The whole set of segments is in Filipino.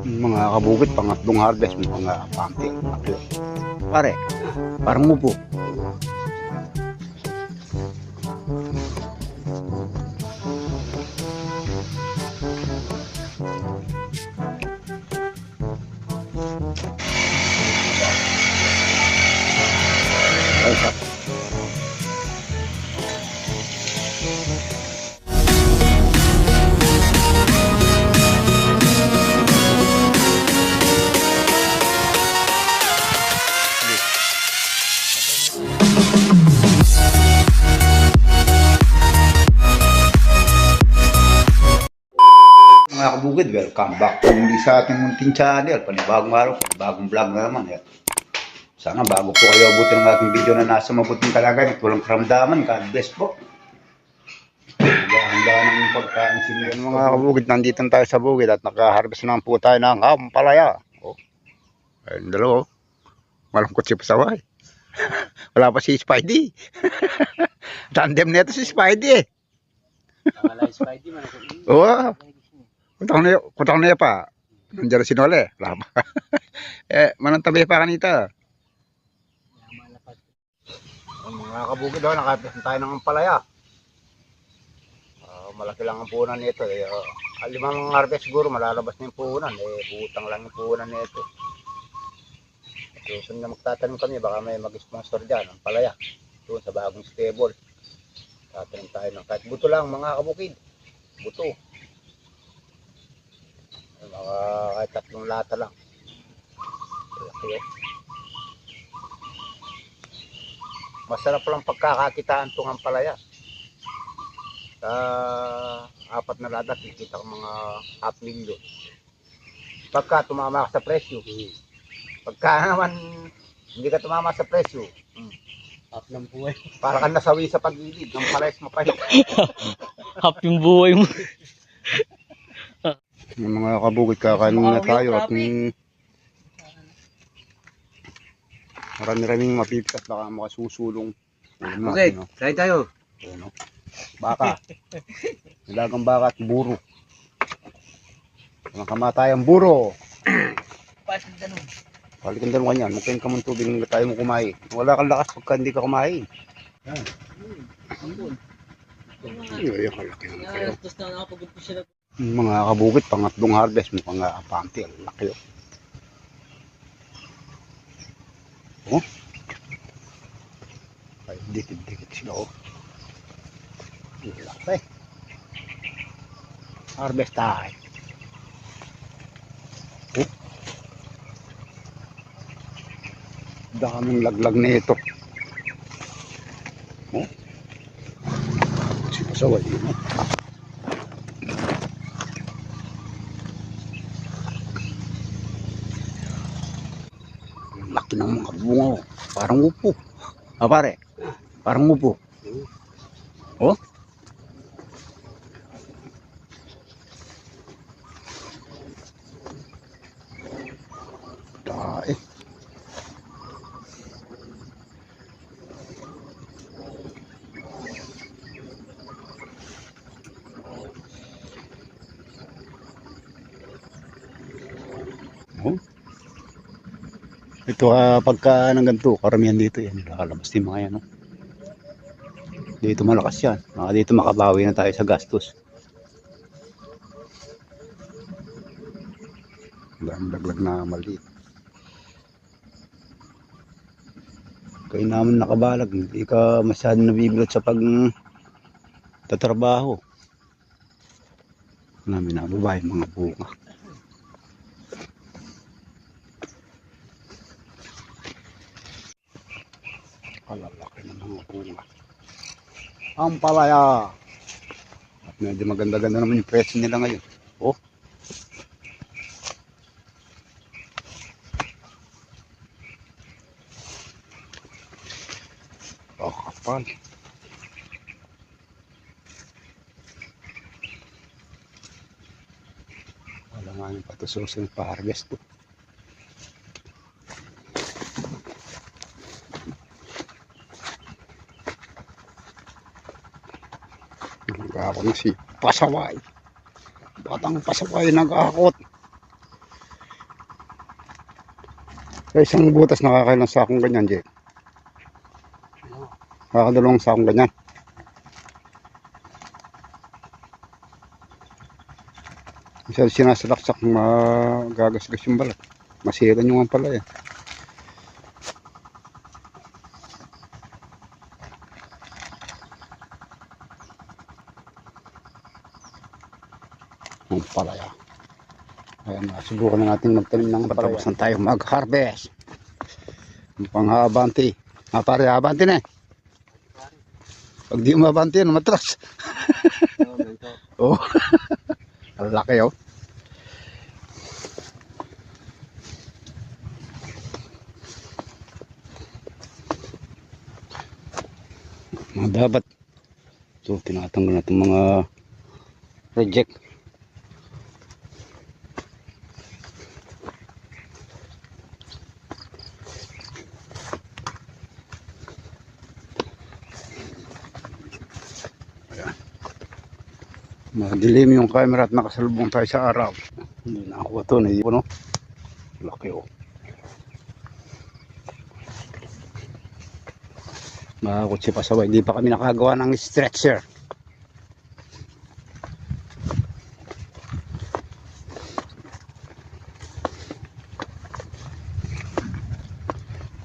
Mga kabukit, pangatlong harvest, mga pante. Pare, parang mupo. Mga kabukid, welcome back to muli sa ating munting channel. Panibagong araw, panibagong vlog na naman. Sana bago po kayo abutin ng ating video na nasa mabuting kalagayan at walang karamdaman, God bless po. Handa ng pagkain sila. Mga kabukid, nandito tayo sa bukid at nakaharvest naman po tayo ng ampalaya. Ayun, dalawa. Malungkot si Pasaway. Wala pa si Spidey. Tandem nito si Spidey. Wala Spidey man ako. Oo. Kutang na pa. Nandiyan si Nole. Wala pa. Manang tabi pa kanita. Mga kabukid daw, nakapit tayo ng ampalaya. Malaki lang ang puhunan nito. Limang harvest siguro, malalabas na yung puhunan. Butang lang yung puhunan nito. Susunod na magtatanim kami, baka may mag-sponsor dyan, ampalaya. Doon sa bagong stable. Tatanim tayo ng kahit buto lang, mga kabukid. Buto. Kahit 3 lata lang. Okay. Masarap lang pagkakakitaan itong ampalaya. Sa 4 na lata, kikita ko mga 500,000. Pagka tumama ka sa presyo. Pagka naman hindi ka tumama sa presyo, Half ng buhay. para kang nasawi sa pag-ibig. Ang palayas mapahit. Half yung buhay mo. Yung mga kabukid, kakain muna tayo at marami-raming mapipitas baka makasusulong. Okay, try tayo. Ano? Baka. Nilagang baka at buro. Mga kamatayang buro. Balikan dalawa niyan. Magkain ka mong tubig na tayo mo kumain. Wala kang lakas pagka hindi ka kumain. Ay, kalaki naman kayo. Mga kabukid, pangatlong harvest, mukhang apante, ang laki. Oh. Ay, dikit-dikit sila, oh. Laki. Harvest time. Oh. Daming laglag na ito. Oh. Sinasaway yun, oh. Laki ng mga bunga, oh. Parang upo. Pare, parang upo. Oh. Tae. Oh. Ito pagka ng ganito, karamihan dito yan, lalabas din mga yan. No? Dito malakas yan, dito makabawi na tayo sa gastos. Laglag na maliit. Kaya naman nakabalag, hindi ka masyadong nabibilot sa pag tatrabaho. Namin nababay mga bunga. Kalalaki ng mga bunga. Ampalaya. At medyo maganda-ganda naman yung presyo nila ngayon. Oh. Oh, kapal. Wala nga yung patususin pa-harvest po. Nag-aakot na si Pasaway. Batang Pasaway nag-aakot. Sa isang butas nakakailang sakong ganyan, Jay. Nakakadalawang sakong ganyan. Masyado sinasalaksak, magagasgas yung balat. Masira nyo nga pala eh. Ang palaya. Ayan, subukan na natin magtanim ng palaya. Tapos na tayo mag-harvest. Pang-habanti. Pare, habanti na eh. Pag di mabanti yan, matras. Oo. Ang laki oh. Mga dapat. So, tinatanggal natin mga reject. Madilim yung camera at nakasalubong tayo sa araw. Hindi na ako ito, naiiwan no? Laki oh. Mga kutsi pasaway, hindi pa kami nakagawa ng stretcher.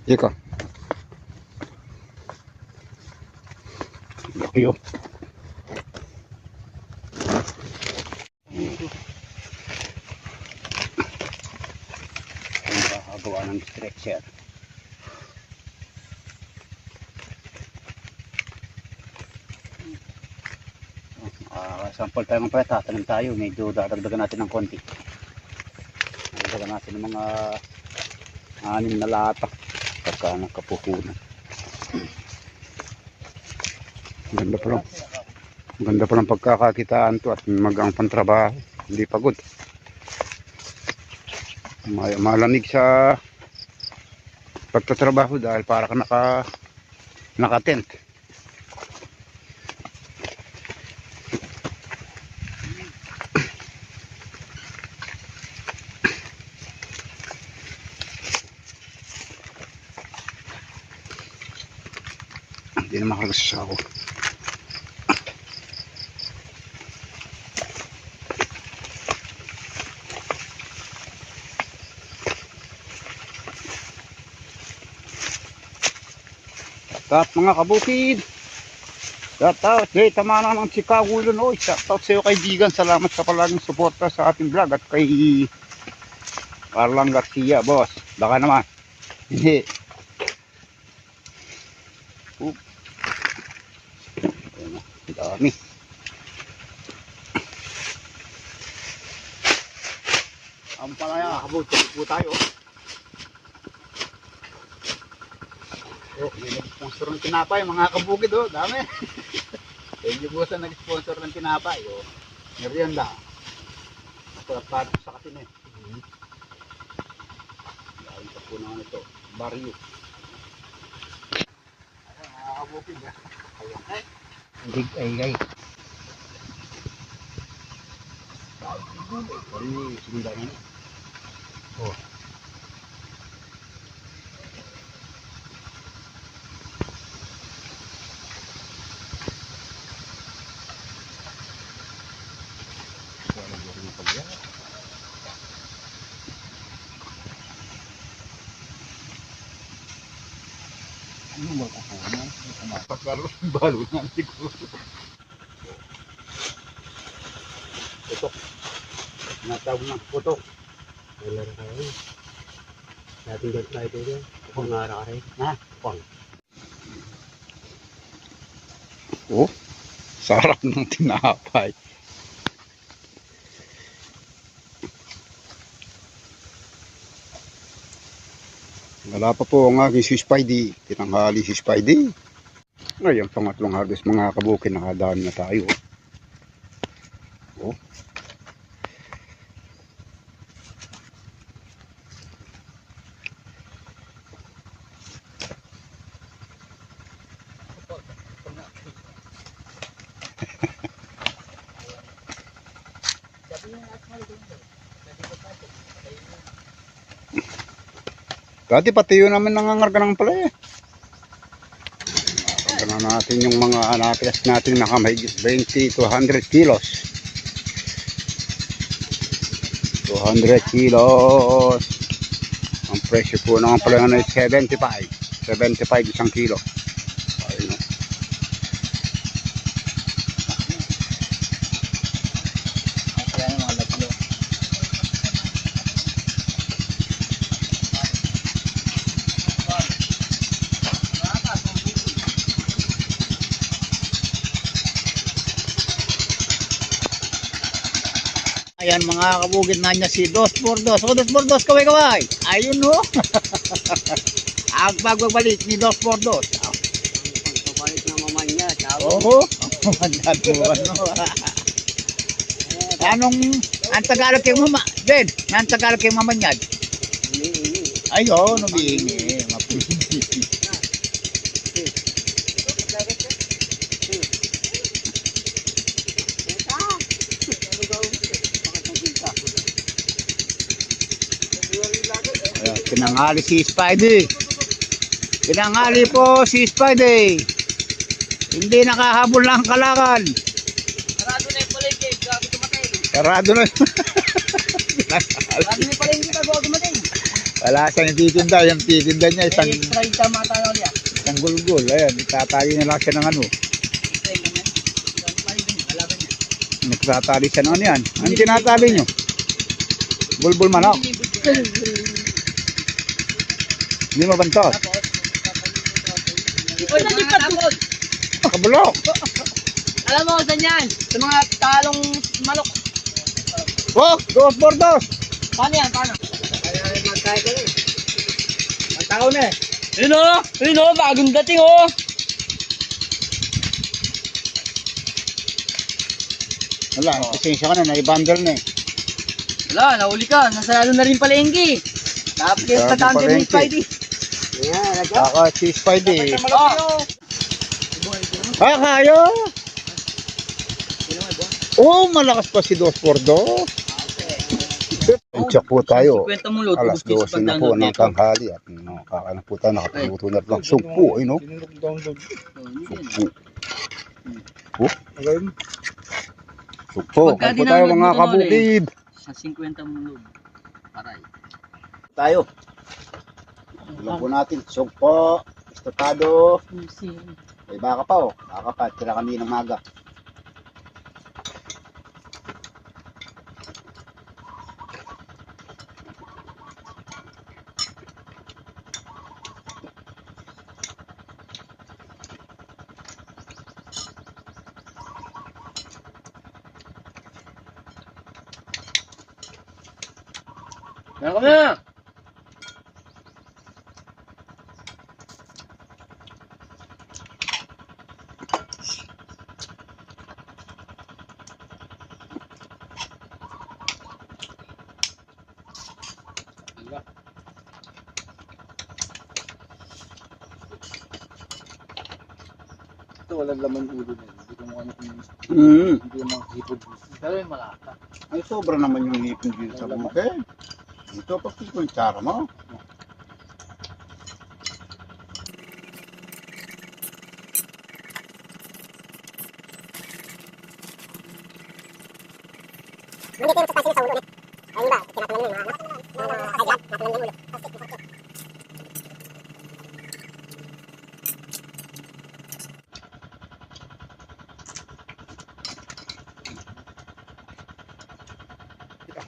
Ika. Laki oh. Gawa ng stretcher. Sample tayo ng pala, tatanim tayo. Medyo dadagdagan natin ng konti. Dadagdagan natin ng mga 6 na lata pagka nakapuhunan. Ganda pa lang. Ganda pa lang pagkakakitaan to at magang pantrabaho. Hindi pagod. Malamig sa pagtatrabaho dahil para ka naka-tent. Hindi na makagasas ako. Shout mga kabukid. Shout out kay Tamana ng Chicago, Illinois. Shout out sa iyo kaibigan. Salamat sa palaging suporta sa ating vlog. At kay Carlang Garcia, boss. Baka naman. Hindi. Dami. Ang palaya. Kabukid po tayo. Oh, may nag-sponsor ng tinapay, mga kabukid oh, dami. Yung busa nag-sponsor ng tinapay oh. Merienda. Masarap pa sa katin eh. Dahil sa puno nito, baryo. Ayan, mga kabukid eh. Ayan eh. Dig ay gay. Baryo, sinundan na. Oh. Ano ba ako na? Pagkaro balo na siguro. Putok. Natawag ng putok. Wala na kayo. Dating doon tayo doon. Kung ngara ka rin. Ha? Pang. Oh, sarap ng tinapay. Wala pa po ang aking si Spidey. Tinanghali si Spidey. Ngayon, pangatlong harvest mga kabukid. Nakadami na tayo. Oh. Dati pati yun namin nangangarga ng palaya. Nakakagana natin yung mga napias natin na kamahigit 20 to 100 kilos. 200 kilos. Ang presyo po ng palaya na 75. 75 isang kilo. Ayun. Ayan mga kabukid na niya si Dos por Dos. O Dos por Dos, kaway-kaway. Ayun no. Ang pagbabalik ni Dos por Dos. Pagpapalit na mamanya. Oo. Manyan po ano. Anong, ang Tagalog kay mama? Ben, ang Tagalog kay mama niyan? Ayun, umiingi. Pinangali si Spidey. Pinangali po si Spidey. Hindi nakahabol ng kalakan. Sarado na yung palengke. Gabi tumatay. Sarado na. Sarado na yung palengke. Gabi tumatay. Wala siyang titinda. Yung titinda niya isang, Extra yung tama tayo niya. isang gulgul. Ayan, itatali na lang siya ng ano. Nagtatali siya ng ano yan. Anong tinatali nyo? Bulbul manok. Hindi mabantot. Uy, nagipatod. Kabulok. Alam mo, saan yan? Sa mga talong manok. Oh, dos por dos. Paano yan? Paano? Ay, magkaya ko rin. Matao na eh. Yun o! Yun o! Bagong dating o! Wala, pasensya ka na, naibundle na eh. Wala, nahuli ka. Nasarado na rin palengke. Tapos kayo Sarado patanggal ni palengke. Spidey. Yan, Saka si Spidey. Oh! Ah, kayo? Oh, malakas pa si Dos por Dos. Check po tayo. Kwenta mo lo, Alas 12 na po ng tanghali at nakakana po tayo, nakapuluto na lang. Sugpo, ay no? Sugpo. Sugpo. Pagka Sugpo tayo dinamit mga mo, kabukid. Sa 50 mo lo. Paray. Tayo. Ilan po natin. Sugpo. Estotado. Ay baka pa oh. Baka pa. Tira kami ng maga. Meron kami na! Ito walang laman ulo na. Hindi ko mukha na hindi naman hipod. Pero yung malaka. Ay, sobra naman yung hipon dito sa bukid. Ito, pagkiko yung tsara mo.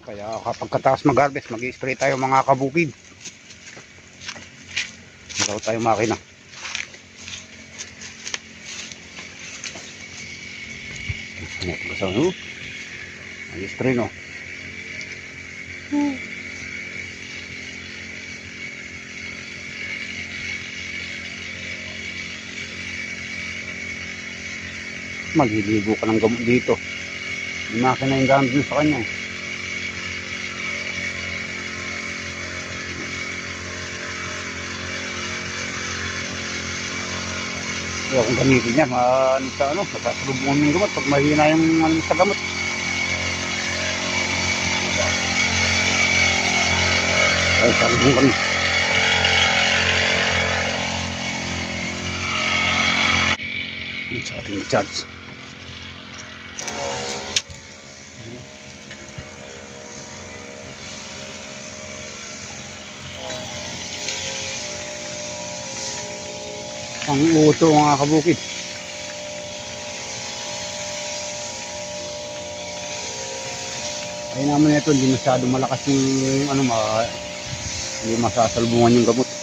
Kaya kapag kataas mag-harvest, mag-i-spray tayo mga kabukid. Magaw tayo makina. Mag-i-spray no. Magliligo ka ng gamot dito. Yung makina yung gamit mo sa kanya. Kaya kung gamitin niya, matasalubungan yung gamot pag mahina yung sa gamot. Ay, salubungan kami. ating charge. Ang uto mga kabukid. Ayun naman ito, hindi masyado malakas yung hindi masasalbungan yung gamot.